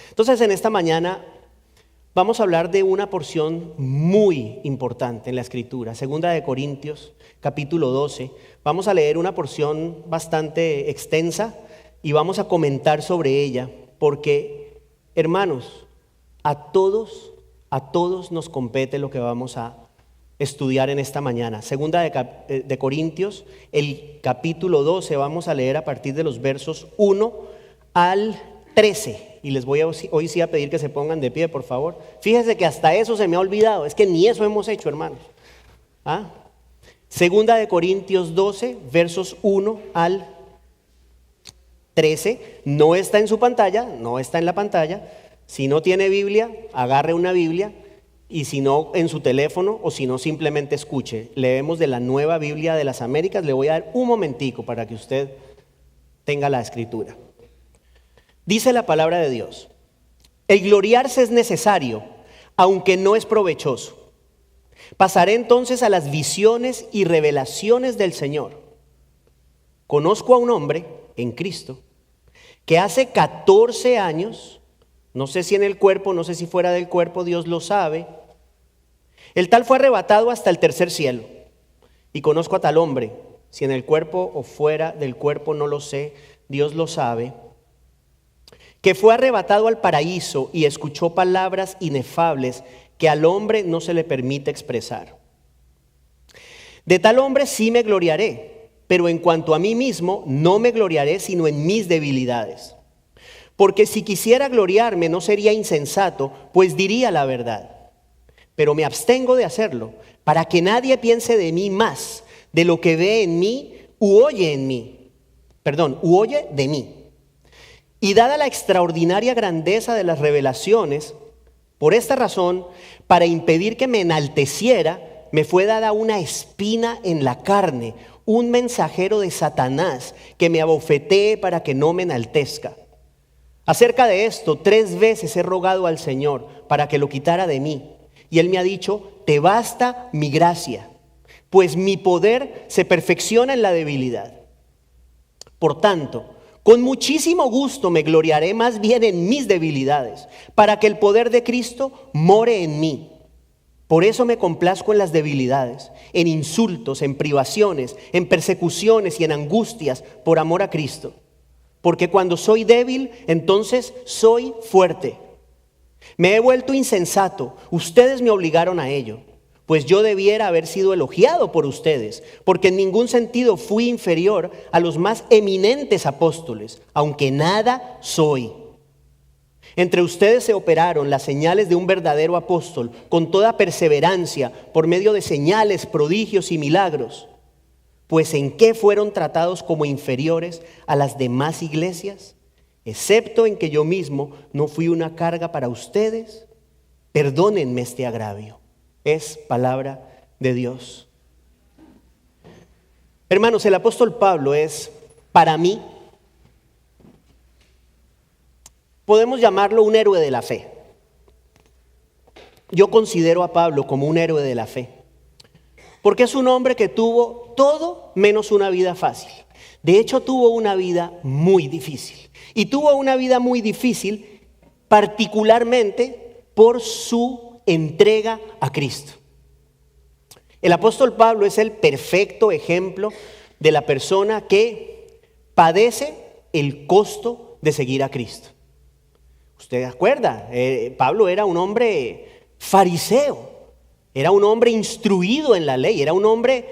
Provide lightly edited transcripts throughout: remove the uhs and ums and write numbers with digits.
Entonces, en esta mañana vamos a hablar de una porción muy importante en la Escritura, 2 Corintios, capítulo 12. Vamos a leer una porción bastante extensa y vamos a comentar sobre ella, porque, hermanos, a todos nos compete lo que vamos a estudiar en esta mañana. 2 de Corintios, el capítulo 12, vamos a leer a partir de los versos 1 al 13. Y les voy hoy sí a pedir que se pongan de pie, por favor. Fíjense que hasta eso se me ha olvidado. Es que ni eso hemos hecho, hermanos. 2 de Corintios 12, versos 1 al 13. No está en su pantalla, no está en la pantalla. Si no tiene Biblia, agarre una Biblia. Y si no, en su teléfono, o si no, simplemente escuche. Leemos de la Nueva Biblia de las Américas. Le voy a dar un momentico para que usted tenga la escritura. Dice la palabra de Dios: el gloriarse es necesario, aunque no es provechoso. Pasaré entonces a las visiones y revelaciones del Señor. Conozco a un hombre en Cristo que hace 14 años, no sé si en el cuerpo, no sé si fuera del cuerpo, Dios lo sabe, el tal fue arrebatado hasta el tercer cielo. Y conozco a tal hombre, si en el cuerpo o fuera del cuerpo, no lo sé, Dios lo sabe, que fue arrebatado al paraíso y escuchó palabras inefables que al hombre no se le permite expresar. De tal hombre sí me gloriaré, pero en cuanto a mí mismo no me gloriaré sino en mis debilidades. Porque si quisiera gloriarme no sería insensato, pues diría la verdad. Pero me abstengo de hacerlo, para que nadie piense de mí más de lo que ve en mí u oye de mí. Y dada la extraordinaria grandeza de las revelaciones, por esta razón, para impedir que me enalteciera, me fue dada una espina en la carne, un mensajero de Satanás que me abofetee para que no me enaltezca. Acerca de esto, 3 veces he rogado al Señor para que lo quitara de mí. Y Él me ha dicho: te basta mi gracia, pues mi poder se perfecciona en la debilidad. Por tanto, con muchísimo gusto me gloriaré más bien en mis debilidades, para que el poder de Cristo more en mí. Por eso me complazco en las debilidades, en insultos, en privaciones, en persecuciones y en angustias por amor a Cristo. Porque cuando soy débil, entonces soy fuerte. Me he vuelto insensato, ustedes me obligaron a ello. Pues yo debiera haber sido elogiado por ustedes, porque en ningún sentido fui inferior a los más eminentes apóstoles, aunque nada soy. Entre ustedes se operaron las señales de un verdadero apóstol, con toda perseverancia, por medio de señales, prodigios y milagros. Pues ¿en qué fueron tratados como inferiores a las demás iglesias? Excepto en que yo mismo no fui una carga para ustedes. Perdónenme este agravio. Es palabra de Dios. Hermanos, el apóstol Pablo es, para mí, podemos llamarlo un héroe de la fe. Yo considero a Pablo como un héroe de la fe, porque es un hombre que tuvo todo menos una vida fácil. De hecho, tuvo una vida muy difícil. Y tuvo una vida muy difícil particularmente por su entrega a Cristo. El apóstol Pablo es el perfecto ejemplo de la persona que padece el costo de seguir a Cristo. ¿Usted se acuerda? Pablo era un hombre fariseo, era un hombre instruido en la ley, era un hombre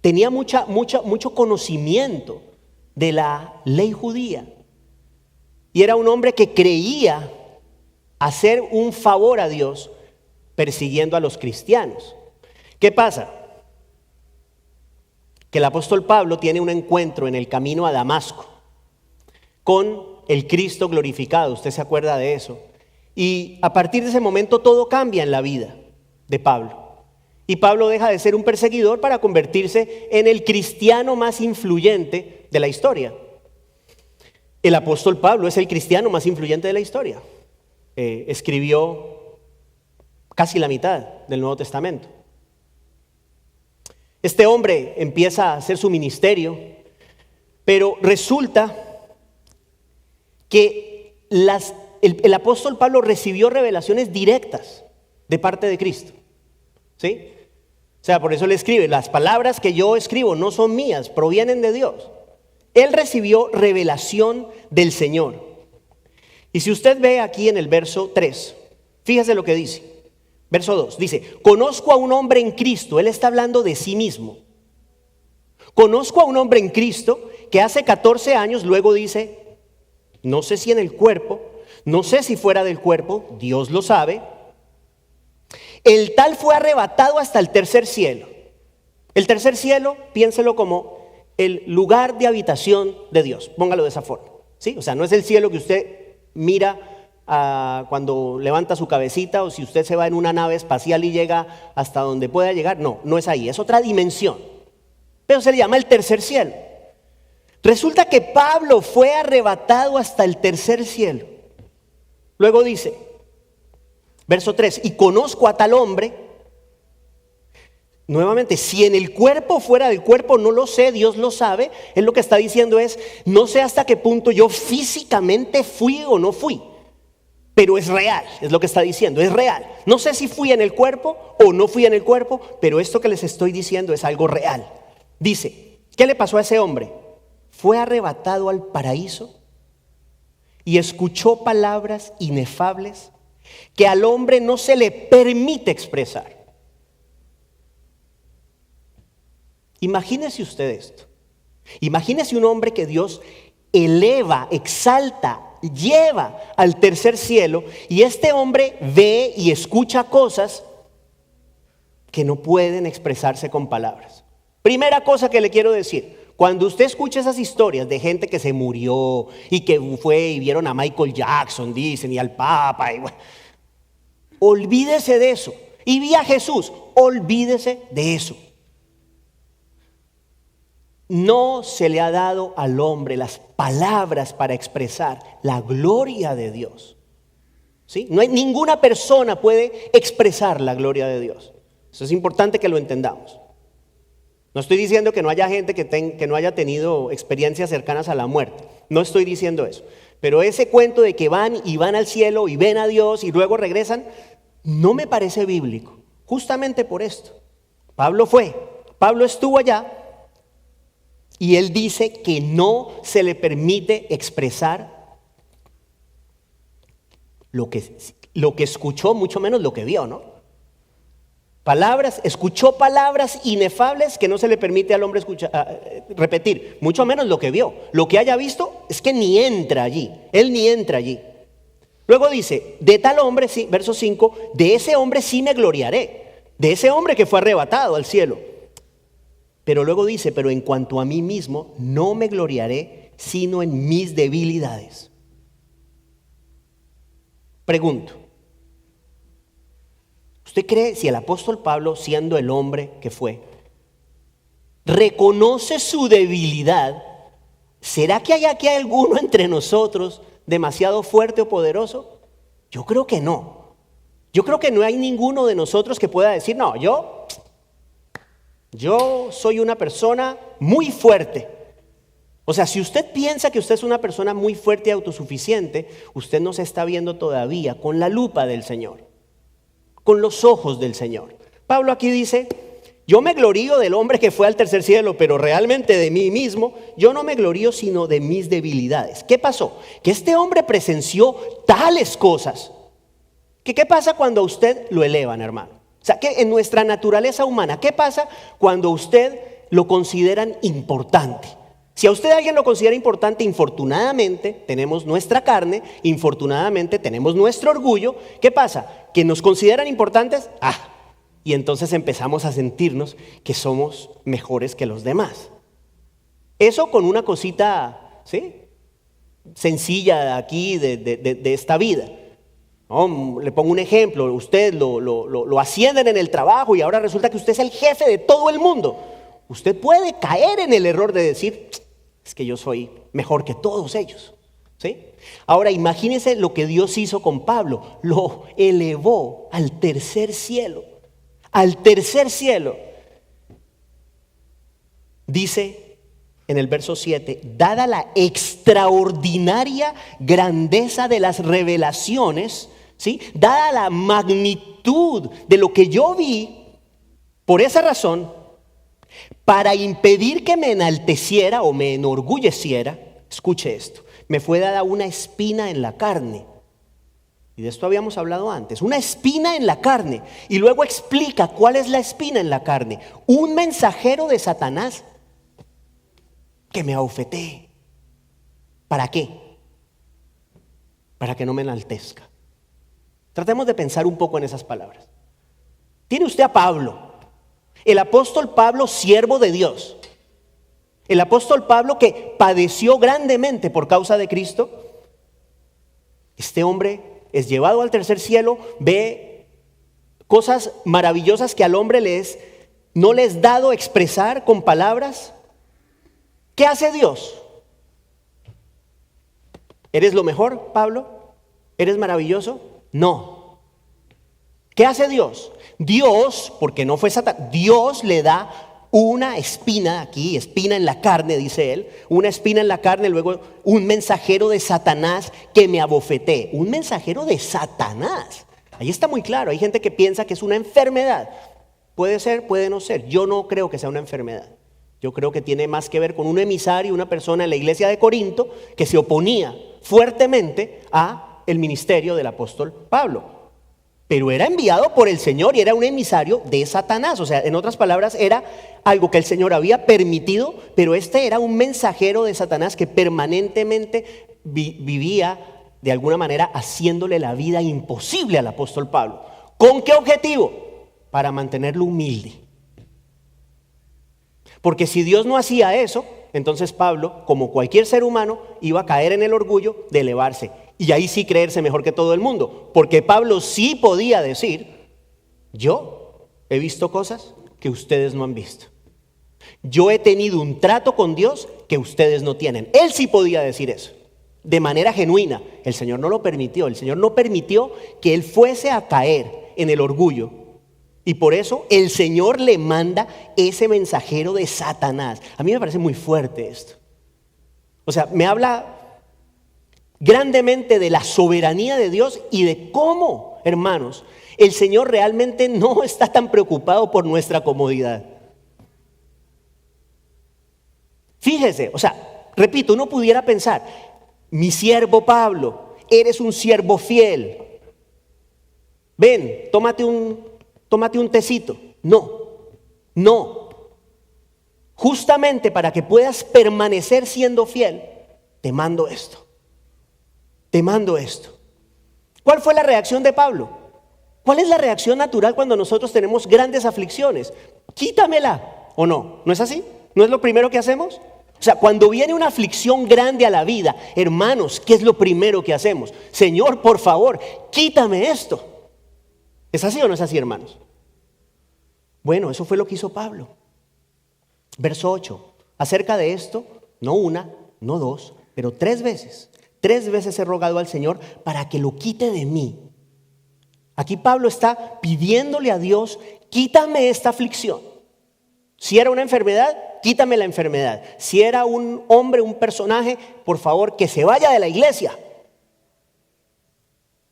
tenía mucho conocimiento de la ley judía. Y era un hombre que creía hacer un favor a Dios persiguiendo a los cristianos. ¿Qué pasa? Que el apóstol Pablo tiene un encuentro en el camino a Damasco con el Cristo glorificado. Usted se acuerda de eso. Y a partir de ese momento todo cambia en la vida de Pablo. Y Pablo deja de ser un perseguidor para convertirse en el cristiano más influyente de la historia. El apóstol Pablo es el cristiano más influyente de la historia. Escribió casi la mitad del Nuevo Testamento. Este hombre empieza a hacer su ministerio, pero resulta que el apóstol Pablo recibió revelaciones directas de parte de Cristo. ¿Sí? O sea, por eso le escribe, las palabras que yo escribo no son mías, provienen de Dios. Él recibió revelación del Señor. Y si usted ve aquí en el verso 3, fíjese lo que dice. Verso 2, dice, conozco a un hombre en Cristo. Él está hablando de sí mismo. Conozco a un hombre en Cristo que hace 14 años, luego dice, no sé si en el cuerpo, no sé si fuera del cuerpo, Dios lo sabe. El tal fue arrebatado hasta el tercer cielo. El tercer cielo, piénselo como el lugar de habitación de Dios. Póngalo de esa forma. ¿Sí? O sea, no es el cielo que usted mira cuando levanta su cabecita, o si usted se va en una nave espacial y llega hasta donde pueda llegar. No, no es ahí, es otra dimensión. Pero se le llama el tercer cielo. Resulta que Pablo fue arrebatado hasta el tercer cielo. Luego dice, verso 3, y conozco a tal hombre. Nuevamente, si en el cuerpo fuera del cuerpo, no lo sé, Dios lo sabe. Él lo que está diciendo es, no sé hasta qué punto yo físicamente fui o no fui. Pero es real, es lo que está diciendo, es real. No sé si fui en el cuerpo o no fui en el cuerpo, pero esto que les estoy diciendo es algo real. Dice, ¿qué le pasó a ese hombre? Fue arrebatado al paraíso y escuchó palabras inefables que al hombre no se le permite expresar. Imagínese usted esto. Imagínese un hombre que Dios eleva, exalta, lleva al tercer cielo, y este hombre ve y escucha cosas que no pueden expresarse con palabras. Primera cosa que le quiero decir, cuando usted escucha esas historias de gente que se murió y que fue y vieron a Michael Jackson, dicen, y al Papa, olvídese de eso. Y vi a Jesús, olvídese de eso. No se le ha dado al hombre las palabras para expresar la gloria de Dios. ¿Sí? No hay ninguna persona puede expresar la gloria de Dios. Eso es importante que lo entendamos. No estoy diciendo que no haya gente que no haya tenido experiencias cercanas a la muerte. No estoy diciendo eso. Pero ese cuento de que van al cielo y ven a Dios y luego regresan, no me parece bíblico. Justamente por esto. Pablo estuvo allá. Y él dice que no se le permite expresar lo que escuchó, mucho menos lo que vio, ¿no? Escuchó palabras inefables que no se le permite al hombre repetir, mucho menos lo que vio. Lo que haya visto es que ni entra allí, él ni entra allí. Luego dice, de tal hombre, sí, verso 5, de ese hombre sí me gloriaré, de ese hombre que fue arrebatado al cielo. Pero luego dice, pero en cuanto a mí mismo, no me gloriaré, sino en mis debilidades. Pregunto, ¿usted cree si el apóstol Pablo, siendo el hombre que fue, reconoce su debilidad? ¿Será que hay aquí alguno entre nosotros demasiado fuerte o poderoso? Yo creo que no. Yo creo que no hay ninguno de nosotros que pueda decir, no, yo soy una persona muy fuerte. O sea, si usted piensa que usted es una persona muy fuerte y autosuficiente, usted no se está viendo todavía con la lupa del Señor, con los ojos del Señor. Pablo aquí dice, yo me glorío del hombre que fue al tercer cielo, pero realmente de mí mismo, yo no me glorío sino de mis debilidades. ¿Qué pasó? Que este hombre presenció tales cosas. ¿Qué pasa cuando a usted lo elevan, hermano? O sea, que en nuestra naturaleza humana, ¿qué pasa cuando usted lo consideran importante? Si a usted alguien lo considera importante, infortunadamente tenemos nuestra carne, infortunadamente tenemos nuestro orgullo. ¿Qué pasa? Que nos consideran importantes, y entonces empezamos a sentirnos que somos mejores que los demás. Eso con una cosita, ¿sí?, sencilla aquí de esta vida. No, le pongo un ejemplo, usted lo ascienden en el trabajo y ahora resulta que usted es el jefe de todo el mundo. Usted puede caer en el error de decir, es que yo soy mejor que todos ellos. ¿Sí? Ahora imagínense lo que Dios hizo con Pablo. Lo elevó al tercer cielo. Al tercer cielo. Dice en el verso 7, dada la extraordinaria grandeza de las revelaciones, ¿sí? Dada la magnitud de lo que yo vi, por esa razón, para impedir que me enalteciera o me enorgulleciera, escuche esto, me fue dada una espina en la carne. Y de esto habíamos hablado antes, una espina en la carne. Y luego explica cuál es la espina en la carne. Un mensajero de Satanás que me abofetee. ¿Para qué? Para que no me enaltezca. Tratemos de pensar un poco en esas palabras. Tiene usted a Pablo, el apóstol Pablo, siervo de Dios. El apóstol Pablo que padeció grandemente por causa de Cristo. Este hombre es llevado al tercer cielo, ve cosas maravillosas que al hombre no les dado expresar con palabras. ¿Qué hace Dios? ¿Eres lo mejor, Pablo? ¿Eres maravilloso? No. ¿Qué hace Dios? Dios, porque no fue Satanás, Dios le da una espina aquí, espina en la carne, dice él, una espina en la carne, luego un mensajero de Satanás que me abofetee. Un mensajero de Satanás. Ahí está muy claro, hay gente que piensa que es una enfermedad. Puede ser, puede no ser. Yo no creo que sea una enfermedad. Yo creo que tiene más que ver con un emisario, una persona en la iglesia de Corinto que se oponía fuertemente a el ministerio del apóstol Pablo. Pero era enviado por el Señor y era un emisario de Satanás. O sea, en otras palabras, era algo que el Señor había permitido, pero este era un mensajero de Satanás que permanentemente vivía de alguna manera haciéndole la vida imposible al apóstol Pablo. ¿Con qué objetivo? Para mantenerlo humilde. Porque si Dios no hacía eso, entonces Pablo, como cualquier ser humano, iba a caer en el orgullo de elevarse. Y ahí sí creerse mejor que todo el mundo. Porque Pablo sí podía decir, yo he visto cosas que ustedes no han visto. Yo he tenido un trato con Dios que ustedes no tienen. Él sí podía decir eso, de manera genuina. El Señor no lo permitió. El Señor no permitió que él fuese a caer en el orgullo. Y por eso el Señor le manda ese mensajero de Satanás. A mí me parece muy fuerte esto. O sea, me habla grandemente de la soberanía de Dios y de cómo, hermanos, el Señor realmente no está tan preocupado por nuestra comodidad. Fíjese, o sea, repito, uno pudiera pensar, mi siervo Pablo, eres un siervo fiel. Ven, tómate un tecito. No. Justamente para que puedas permanecer siendo fiel, te mando esto. ¿Cuál fue la reacción de Pablo? ¿Cuál es la reacción natural cuando nosotros tenemos grandes aflicciones? Quítamela, ¿o no? ¿No es así? ¿No es lo primero que hacemos? O sea, cuando viene una aflicción grande a la vida, hermanos, ¿qué es lo primero que hacemos? Señor, por favor, quítame esto. ¿Es así o no es así, hermanos? Bueno, eso fue lo que hizo Pablo. Verso 8. Acerca de esto, no una, no dos, pero 3 veces. 3 veces he rogado al Señor para que lo quite de mí. Aquí Pablo está pidiéndole a Dios, quítame esta aflicción. Si era una enfermedad, quítame la enfermedad. Si era un hombre, un personaje, por favor, que se vaya de la iglesia.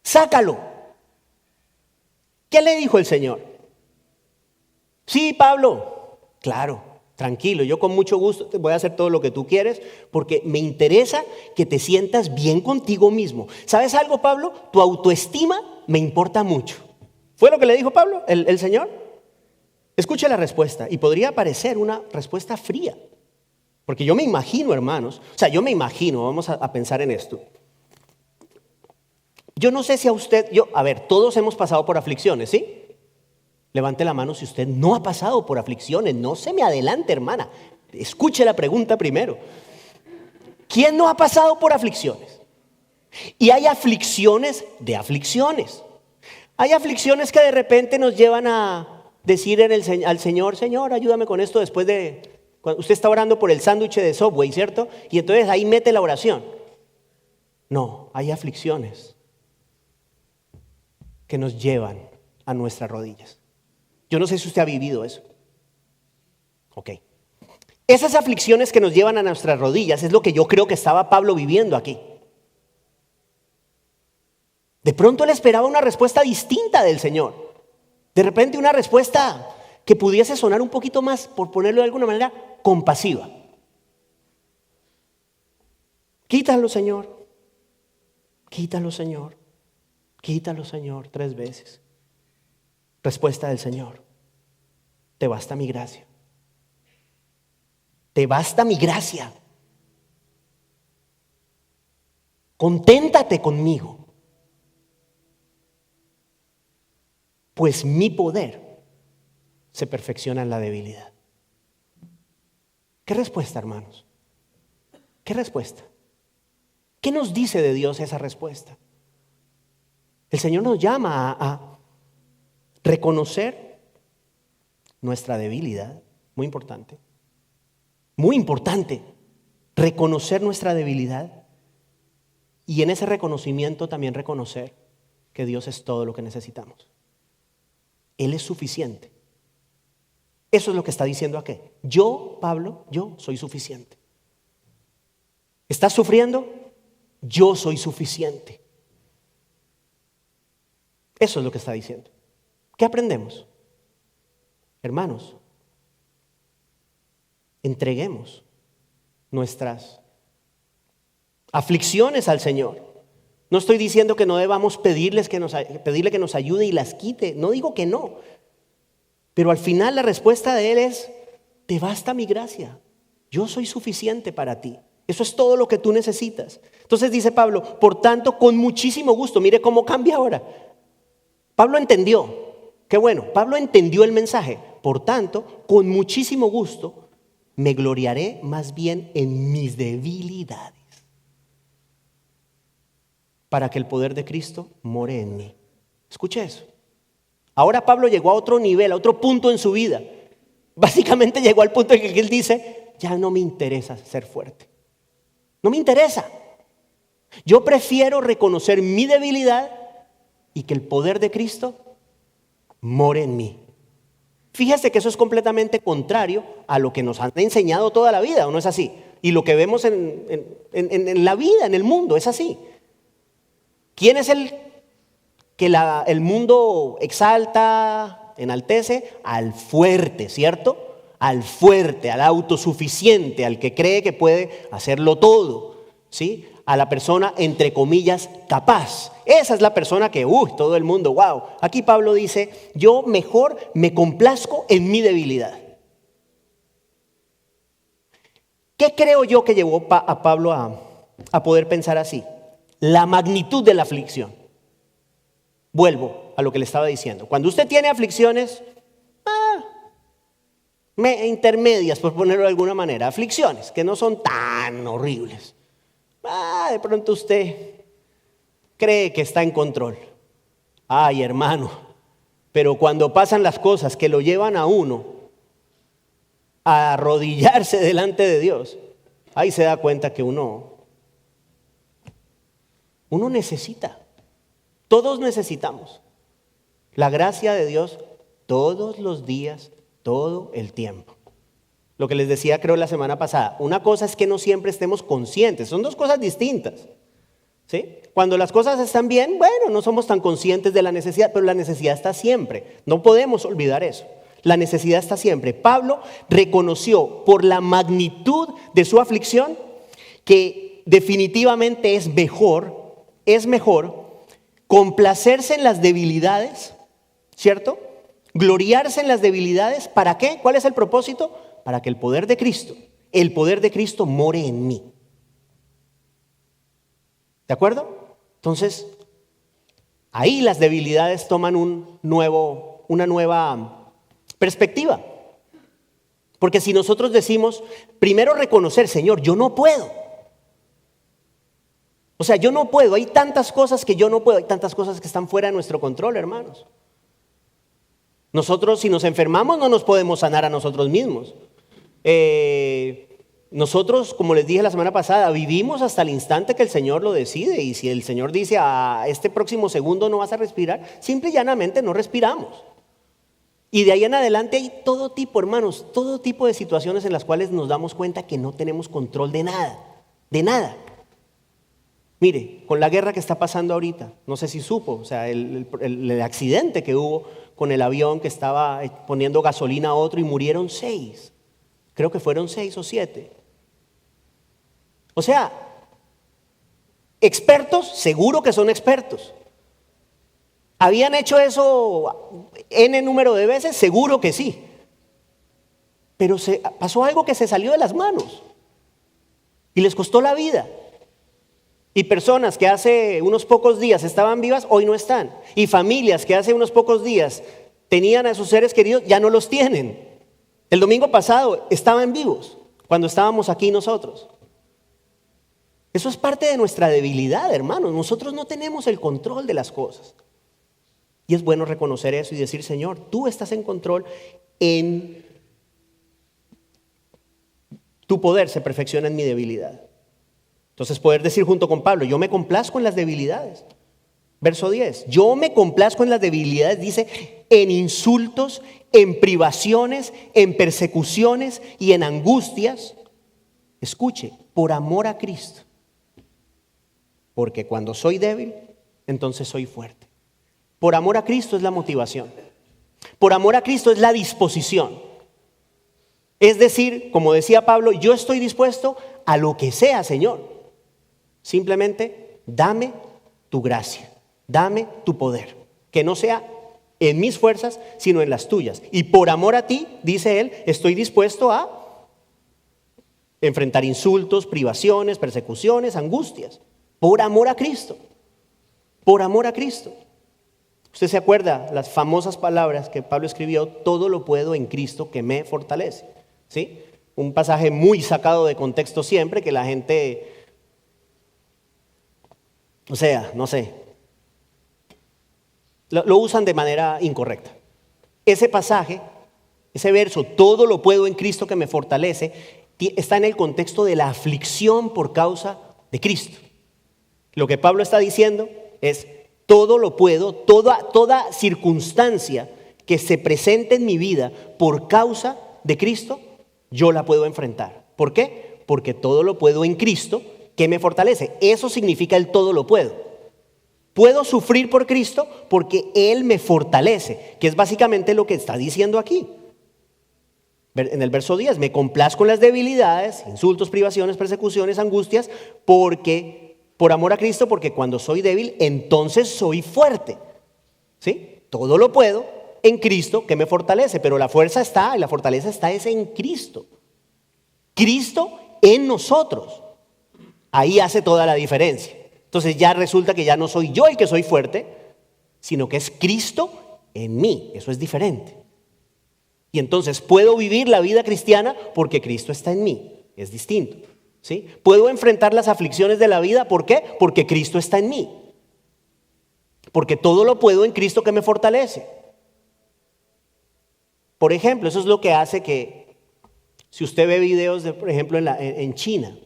Sácalo. ¿Qué le dijo el Señor? Sí, Pablo, claro, tranquilo, yo con mucho gusto te voy a hacer todo lo que tú quieres porque me interesa que te sientas bien contigo mismo. ¿Sabes algo, Pablo? Tu autoestima me importa mucho. ¿Fue lo que le dijo Pablo, el Señor? Escuche la respuesta y podría parecer una respuesta fría. Porque yo me imagino, hermanos, vamos a pensar en esto. Yo no sé si a usted, todos hemos pasado por aflicciones, ¿sí? Levante la mano si usted no ha pasado por aflicciones. No se me adelante, hermana. Escuche la pregunta primero. ¿Quién no ha pasado por aflicciones? Y hay aflicciones de aflicciones. Hay aflicciones que de repente nos llevan a decir al Señor, Señor, ayúdame con esto después de... Cuando usted está orando por el sándwich de Subway, ¿cierto? Y entonces ahí mete la oración. No, hay aflicciones que nos llevan a nuestras rodillas. Yo no sé si usted ha vivido eso. Ok. Esas aflicciones que nos llevan a nuestras rodillas es lo que yo creo que estaba Pablo viviendo aquí. De pronto él esperaba una respuesta distinta del Señor. De repente una respuesta que pudiese sonar un poquito más, por ponerlo de alguna manera, compasiva. Quítalo, Señor. Quítalo, Señor. Quítalo, Señor, 3 veces. Respuesta del Señor: te basta mi gracia. Te basta mi gracia. Conténtate conmigo, pues mi poder se perfecciona en la debilidad. ¿Qué respuesta, hermanos? ¿Qué respuesta? ¿Qué nos dice de Dios esa respuesta? El Señor nos llama a reconocer nuestra debilidad, muy importante. Muy importante, reconocer nuestra debilidad y en ese reconocimiento también reconocer que Dios es todo lo que necesitamos. Él es suficiente. Eso es lo que está diciendo aquí. Yo, Pablo, yo soy suficiente. ¿Estás sufriendo? Yo soy suficiente. Eso es lo que está diciendo. ¿Qué aprendemos? Hermanos, entreguemos nuestras aflicciones al Señor. No estoy diciendo que no debamos pedirle que nos ayude y las quite. No digo que no. Pero al final la respuesta de Él es: te basta mi gracia. Yo soy suficiente para ti. Eso es todo lo que tú necesitas. Entonces dice Pablo: por tanto, con muchísimo gusto. Mire cómo cambia ahora. Pablo entendió. Qué bueno. Pablo entendió el mensaje. Por tanto, con muchísimo gusto me gloriaré más bien en mis debilidades, para que el poder de Cristo more en mí. Escuche eso. Ahora Pablo llegó a otro nivel, a otro punto en su vida. Básicamente llegó al punto en que él dice: ya no me interesa ser fuerte. No me interesa. Yo prefiero reconocer mi debilidad y que el poder de Cristo more en mí. Fíjese que eso es completamente contrario a lo que nos han enseñado toda la vida, ¿o no es así? Y lo que vemos en la vida, en el mundo, es así. ¿Quién es el que el mundo exalta, enaltece? Al fuerte, ¿cierto? Al fuerte, al autosuficiente, al que cree que puede hacerlo todo, ¿sí? A la persona, entre comillas, capaz. Esa es la persona que, todo el mundo, wow. Aquí Pablo dice: yo mejor me complazco en mi debilidad. ¿Qué creo yo que llevó a Pablo a poder pensar así? La magnitud de la aflicción. Vuelvo a lo que le estaba diciendo. Cuando usted tiene aflicciones intermedias, por ponerlo de alguna manera, aflicciones que no son tan horribles, de pronto usted cree que está en control. Ay, hermano, pero cuando pasan las cosas que lo llevan a uno a arrodillarse delante de Dios, ahí se da cuenta que uno necesita. Todos necesitamos la gracia de Dios todos los días, todo el tiempo. Lo que les decía, creo, la semana pasada. Una cosa es que no siempre estemos conscientes. Son dos cosas distintas, ¿sí? Cuando las cosas están bien, bueno, no somos tan conscientes de la necesidad, pero la necesidad está siempre. No podemos olvidar eso. La necesidad está siempre. Pablo reconoció por la magnitud de su aflicción que definitivamente es mejor complacerse en las debilidades, ¿cierto? Gloriarse en las debilidades. ¿Para qué? ¿Cuál es el propósito? Para que el poder de Cristo more en mí. ¿De acuerdo? Entonces, ahí las debilidades toman una nueva perspectiva. Porque si nosotros decimos, primero reconocer: Señor, yo no puedo. O sea, yo no puedo. Hay tantas cosas que yo no puedo. Hay tantas cosas que están fuera de nuestro control, hermanos. Nosotros, si nos enfermamos, no nos podemos sanar a nosotros mismos. Nosotros, como les dije la semana pasada, vivimos hasta el instante que el Señor lo decide. Y si el Señor dice, a este próximo segundo no vas a respirar, simple y llanamente no respiramos. Y de ahí en adelante hay todo tipo, hermanos, todo tipo de situaciones en las cuales nos damos cuenta que no tenemos control de nada, de nada. Mire, con la guerra que está pasando ahorita, no sé si supo, o sea, el accidente que hubo con el avión que estaba poniendo gasolina a otro y murieron 6. Creo que fueron 6 o 7. O sea, expertos, seguro que son expertos. ¿Habían hecho eso N número de veces? Seguro que sí. Pero pasó algo que se salió de las manos y les costó la vida. Y personas que hace unos pocos días estaban vivas, hoy no están. Y familias que hace unos pocos días tenían a sus seres queridos, ya no los tienen. El domingo pasado estaban vivos cuando estábamos aquí nosotros. Eso es parte de nuestra debilidad, hermanos. Nosotros no tenemos el control de las cosas. Y es bueno reconocer eso y decir, Señor, tú estás en control, en tu poder se perfecciona en mi debilidad. Entonces poder decir junto con Pablo, yo me complazco en las debilidades. Verso 10, yo me complazco en las debilidades, dice, en insultos, en privaciones, en persecuciones y en angustias. Escuche, por amor a Cristo. Porque cuando soy débil, entonces soy fuerte. Por amor a Cristo es la motivación. Por amor a Cristo es la disposición. Es decir, como decía Pablo, yo estoy dispuesto a lo que sea, Señor. Simplemente dame tu gracia, dame tu poder. Que no sea en mis fuerzas, sino en las tuyas. Y por amor a ti, dice él, estoy dispuesto a enfrentar insultos, privaciones, persecuciones, angustias. Por amor a Cristo. Por amor a Cristo. Usted se acuerda las famosas palabras que Pablo escribió, todo lo puedo en Cristo que me fortalece. ¿Sí? Un pasaje muy sacado de contexto siempre, que la gente, o sea, no sé, lo usan de manera incorrecta. Ese pasaje, ese verso, todo lo puedo en Cristo que me fortalece, está en el contexto de la aflicción por causa de Cristo. Lo que Pablo está diciendo es, todo lo puedo, toda circunstancia que se presente en mi vida por causa de Cristo, yo la puedo enfrentar. ¿Por qué? Porque todo lo puedo en Cristo que me fortalece. Eso significa el todo lo puedo. Puedo sufrir por Cristo porque Él me fortalece, que es básicamente lo que está diciendo aquí. En el verso 10, me complazco en las debilidades, insultos, privaciones, persecuciones, angustias, por amor a Cristo, porque cuando soy débil, entonces soy fuerte. ¿Sí? Todo lo puedo en Cristo que me fortalece, pero la fuerza está y la fortaleza está es en Cristo. Cristo en nosotros. Ahí hace toda la diferencia. Entonces ya resulta que ya no soy yo el que soy fuerte, sino que es Cristo en mí. Eso es diferente. Y entonces puedo vivir la vida cristiana porque Cristo está en mí. Es distinto. ¿Sí? Puedo enfrentar las aflicciones de la vida. ¿Por qué? Porque Cristo está en mí. Porque todo lo puedo en Cristo que me fortalece. Por ejemplo, eso es lo que hace que, si usted ve videos, por ejemplo, en China,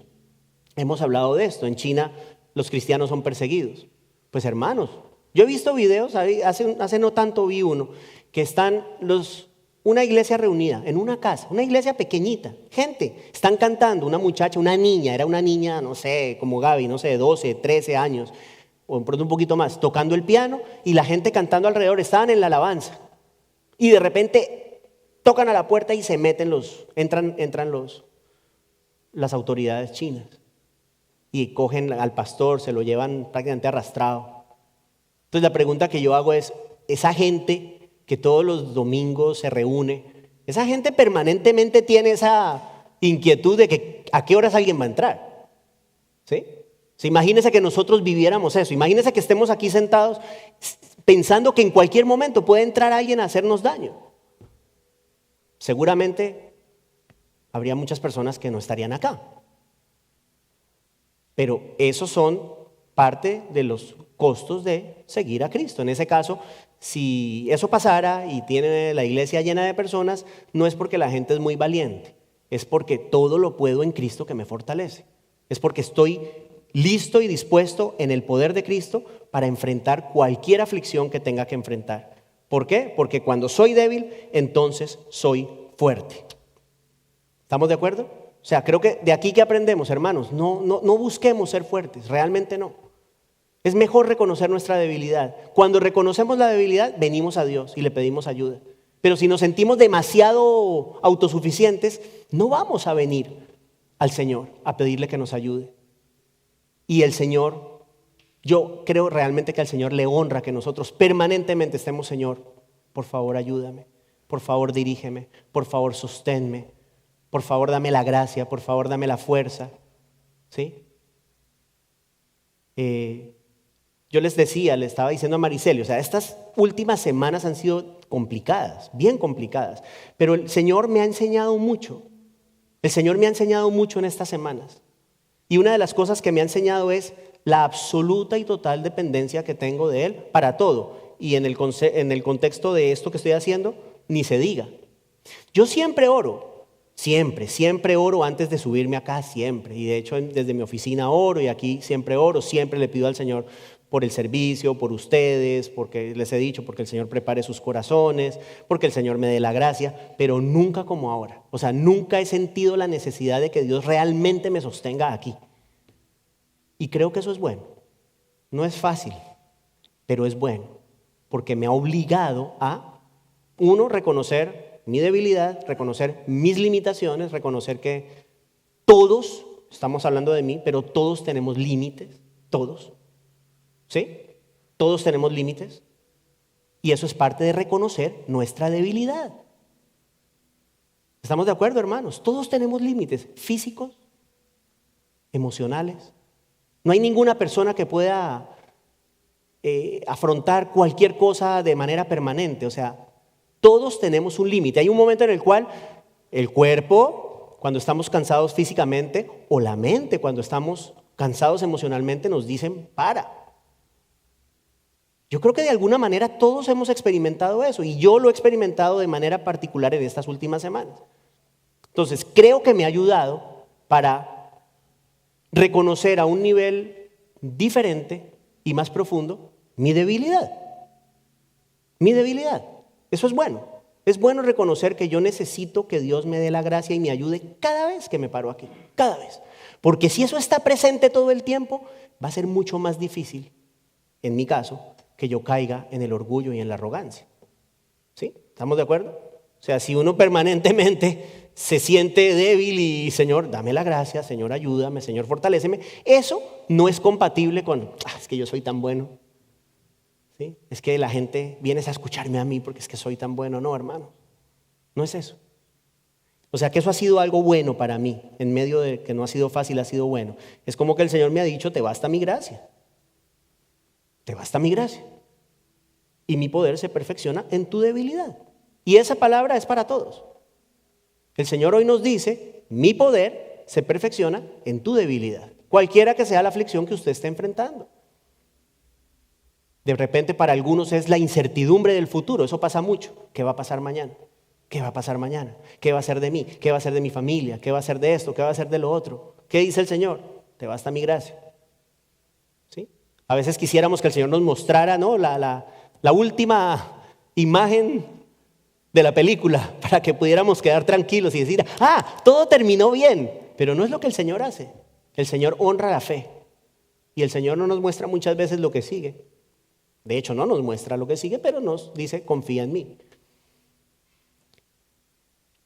hemos hablado de esto, en China los cristianos son perseguidos. Pues hermanos, yo he visto videos, hace no tanto vi uno, que están una iglesia reunida en una casa, una iglesia pequeñita, gente, están cantando, una muchacha, una niña, era una niña, no sé, como Gaby, no sé, 12, 13 años, o de pronto un poquito más, tocando el piano y la gente cantando alrededor, estaban en la alabanza. Y de repente tocan a la puerta y se meten entran las autoridades chinas y cogen al pastor, se lo llevan prácticamente arrastrado. Entonces la pregunta que yo hago es, esa gente que todos los domingos se reúne, esa gente permanentemente tiene esa inquietud de que a qué horas alguien va a entrar. ¿Sí? Imagínense que nosotros viviéramos eso, imagínense que estemos aquí sentados pensando que en cualquier momento puede entrar alguien a hacernos daño. Seguramente habría muchas personas que no estarían acá. Pero esos son parte de los costos de seguir a Cristo. En ese caso, si eso pasara y tiene la iglesia llena de personas, no es porque la gente es muy valiente, es porque todo lo puedo en Cristo que me fortalece. Es porque estoy listo y dispuesto en el poder de Cristo para enfrentar cualquier aflicción que tenga que enfrentar. ¿Por qué? Porque cuando soy débil, entonces soy fuerte. ¿Estamos de acuerdo? O sea, creo que de aquí que aprendemos, hermanos, no busquemos ser fuertes, realmente no. Es mejor reconocer nuestra debilidad. Cuando reconocemos la debilidad, venimos a Dios y le pedimos ayuda. Pero si nos sentimos demasiado autosuficientes, no vamos a venir al Señor a pedirle que nos ayude. Y el Señor, yo creo realmente que al Señor le honra que nosotros permanentemente estemos: Señor, por favor ayúdame, por favor dirígeme, por favor sosténme, por favor dame la gracia, por favor dame la fuerza. ¿Sí? Yo les decía, le estaba diciendo a Mariceli, o sea, estas últimas semanas han sido complicadas, bien complicadas, pero el Señor me ha enseñado mucho. El Señor me ha enseñado mucho en estas semanas. Y una de las cosas que me ha enseñado es la absoluta y total dependencia que tengo de Él para todo. Y en el contexto de esto que estoy haciendo, ni se diga. Yo siempre oro, siempre oro antes de subirme acá, siempre. Y de hecho desde mi oficina oro y aquí siempre oro, siempre le pido al Señor por el servicio, por ustedes, porque les he dicho, porque el Señor prepare sus corazones, porque el Señor me dé la gracia, pero nunca como ahora. O sea, nunca he sentido la necesidad de que Dios realmente me sostenga aquí. Y creo que eso es bueno. No es fácil, pero es bueno, porque me ha obligado a, uno, reconocer mi debilidad, reconocer mis limitaciones, reconocer que todos, estamos hablando de mí, pero todos tenemos límites, todos. ¿Sí? Todos tenemos límites y eso es parte de reconocer nuestra debilidad. ¿Estamos de acuerdo, hermanos? Todos tenemos límites físicos, emocionales. No hay ninguna persona que pueda afrontar cualquier cosa de manera permanente. O sea, todos tenemos un límite. Hay un momento en el cual el cuerpo, cuando estamos cansados físicamente, o la mente, cuando estamos cansados emocionalmente, nos dicen: para. Yo creo que de alguna manera todos hemos experimentado eso y yo lo he experimentado de manera particular en estas últimas semanas. Entonces, creo que me ha ayudado para reconocer a un nivel diferente y más profundo mi debilidad. Mi debilidad. Eso es bueno. Es bueno reconocer que yo necesito que Dios me dé la gracia y me ayude cada vez que me paro aquí. Cada vez. Porque si eso está presente todo el tiempo, va a ser mucho más difícil, en mi caso, que yo caiga en el orgullo y en la arrogancia. ¿Sí? ¿Estamos de acuerdo? O sea, si uno permanentemente se siente débil y: Señor, dame la gracia, Señor, ayúdame, Señor, fortaléceme, eso no es compatible con: es que yo soy tan bueno. ¿Sí? Es que la gente viene a escucharme a mí porque es que soy tan bueno. No, hermano, no es eso. O sea, que eso ha sido algo bueno para mí, en medio de que no ha sido fácil, ha sido bueno. Es como que el Señor me ha dicho: te basta mi gracia. Te basta mi gracia. Y mi poder se perfecciona en tu debilidad. Y esa palabra es para todos. El Señor hoy nos dice: mi poder se perfecciona en tu debilidad. Cualquiera que sea la aflicción que usted esté enfrentando. De repente para algunos es la incertidumbre del futuro. Eso pasa mucho. ¿Qué va a pasar mañana? ¿Qué va a pasar mañana? ¿Qué va a ser de mí? ¿Qué va a ser de mi familia? ¿Qué va a ser de esto? ¿Qué va a ser de lo otro? ¿Qué dice el Señor? Te basta mi gracia. ¿Sí? A veces quisiéramos que el Señor nos mostrara, ¿no?, la última imagen de la película para que pudiéramos quedar tranquilos y decir: todo terminó bien. Pero no es lo que el Señor hace. El Señor honra la fe. Y el Señor no nos muestra muchas veces lo que sigue. De hecho, no nos muestra lo que sigue, pero nos dice: confía en mí.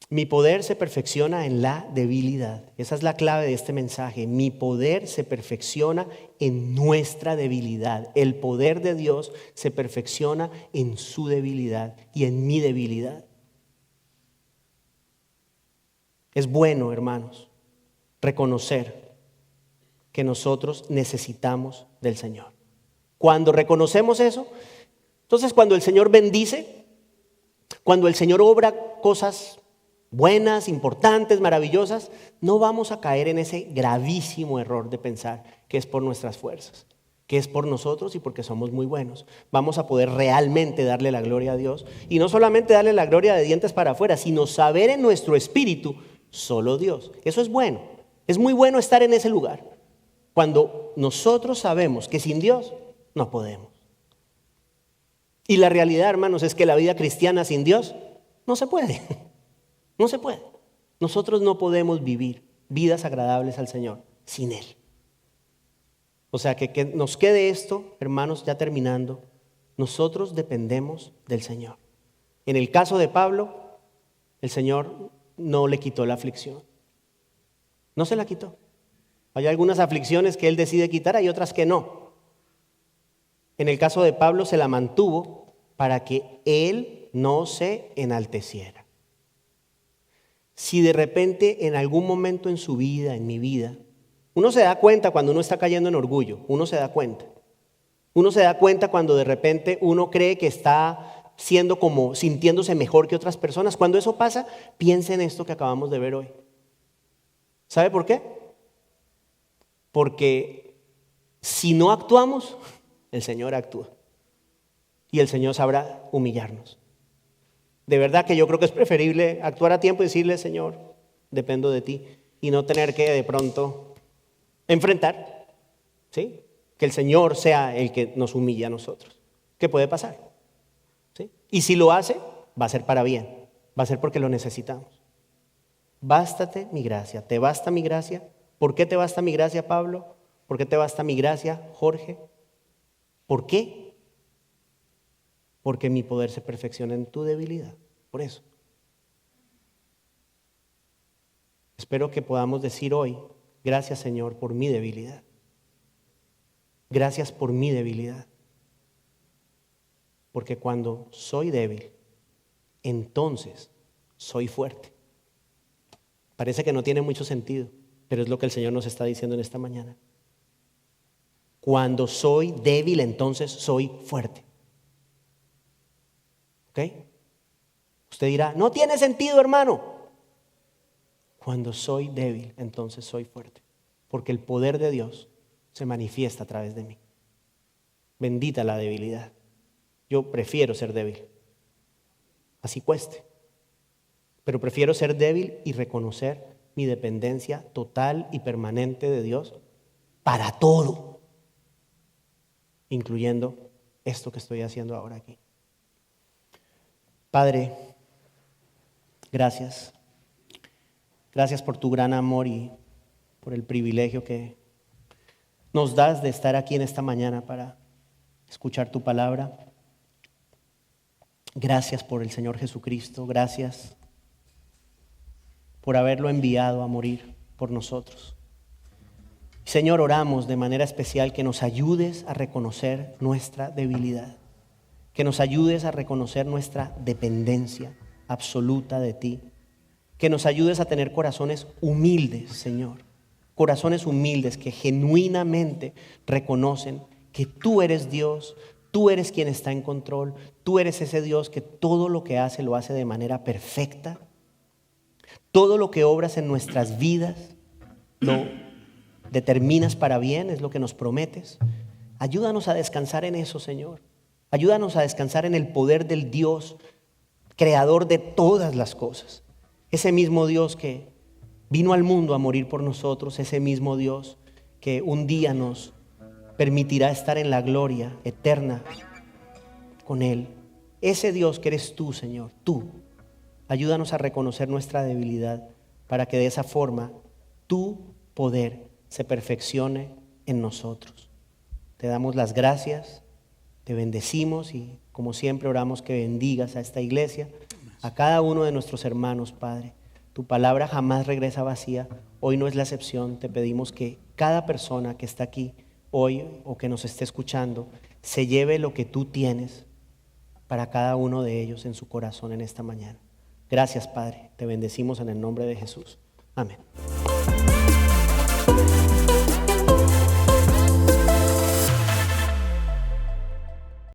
Mi poder se perfecciona en la debilidad. Esa es la clave de este mensaje. Mi poder se perfecciona en nuestra debilidad. El poder de Dios se perfecciona en su debilidad y en mi debilidad. Es bueno, hermanos, reconocer que nosotros necesitamos del Señor. Cuando reconocemos eso, entonces cuando el Señor bendice, cuando el Señor obra cosas buenas, importantes, maravillosas, no vamos a caer en ese gravísimo error de pensar que es por nuestras fuerzas, que es por nosotros y porque somos muy buenos. Vamos a poder realmente darle la gloria a Dios y no solamente darle la gloria de dientes para afuera, sino saber en nuestro espíritu: solo Dios. Eso es bueno. Es muy bueno estar en ese lugar. Cuando nosotros sabemos que sin Dios no podemos. Y la realidad, hermanos, es que la vida cristiana sin Dios no se puede. No se puede. Nosotros no podemos vivir vidas agradables al Señor sin Él. O sea que nos quede esto, hermanos, ya terminando. Nosotros dependemos del Señor. En el caso de Pablo, el Señor no le quitó la aflicción. No se la quitó. Hay algunas aflicciones que Él decide quitar, hay otras que no. En el caso de Pablo se la mantuvo para que Él no se enalteciera. Si de repente en algún momento en su vida, en mi vida, uno se da cuenta cuando uno está cayendo en orgullo, uno se da cuenta. Uno se da cuenta cuando de repente uno cree que está siendo como sintiéndose mejor que otras personas. Cuando eso pasa, piensa en esto que acabamos de ver hoy. ¿Sabe por qué? Porque si no actuamos, el Señor actúa. Y el Señor sabrá humillarnos. De verdad que yo creo que es preferible actuar a tiempo y decirle, Señor, dependo de ti. Y no tener que de pronto enfrentar, ¿sí? Que el Señor sea el que nos humille a nosotros. ¿Qué puede pasar? ¿Sí? Y si lo hace, va a ser para bien. Va a ser porque lo necesitamos. Bástate mi gracia. ¿Te basta mi gracia? ¿Por qué te basta mi gracia, Pablo? ¿Por qué te basta mi gracia, Jorge? ¿Por qué? Porque mi poder se perfecciona en tu debilidad. Por eso. Espero que podamos decir hoy, gracias, Señor, por mi debilidad. Gracias por mi debilidad. Porque cuando soy débil, entonces soy fuerte. Parece que no tiene mucho sentido, pero es lo que el Señor nos está diciendo en esta mañana. Cuando soy débil, entonces soy fuerte. ¿Ok? Usted dirá, no tiene sentido, hermano. Cuando soy débil, entonces soy fuerte. Porque el poder de Dios se manifiesta a través de mí. Bendita la debilidad. Yo prefiero ser débil. Así cueste. Pero prefiero ser débil y reconocer mi dependencia total y permanente de Dios para todo. Incluyendo esto que estoy haciendo ahora aquí. Padre, gracias. Gracias por tu gran amor y por el privilegio que nos das de estar aquí en esta mañana para escuchar tu palabra. Gracias por el Señor Jesucristo. Gracias por haberlo enviado a morir por nosotros. Señor, oramos de manera especial que nos ayudes a reconocer nuestra debilidad, que nos ayudes a reconocer nuestra dependencia absoluta de ti, que nos ayudes a tener corazones humildes, Señor, corazones humildes que genuinamente reconocen que tú eres Dios, tú eres quien está en control, tú eres ese Dios que todo lo que hace lo hace de manera perfecta, todo lo que obras en nuestras vidas lo determinas para bien, es lo que nos prometes. Ayúdanos a descansar en eso, Señor. Ayúdanos a descansar en el poder del Dios, creador de todas las cosas. Ese mismo Dios que vino al mundo a morir por nosotros, ese mismo Dios que un día nos permitirá estar en la gloria eterna con Él. Ese Dios que eres tú, Señor, tú. Ayúdanos a reconocer nuestra debilidad para que de esa forma tu poder se perfeccione en nosotros. Te damos las gracias, te bendecimos y como siempre oramos que bendigas a esta iglesia, a cada uno de nuestros hermanos, Padre. Tu palabra jamás regresa vacía, hoy no es la excepción. Te pedimos que cada persona que está aquí hoy o que nos esté escuchando se lleve lo que tú tienes para cada uno de ellos en su corazón en esta mañana. Gracias, Padre, te bendecimos en el nombre de Jesús. Amén.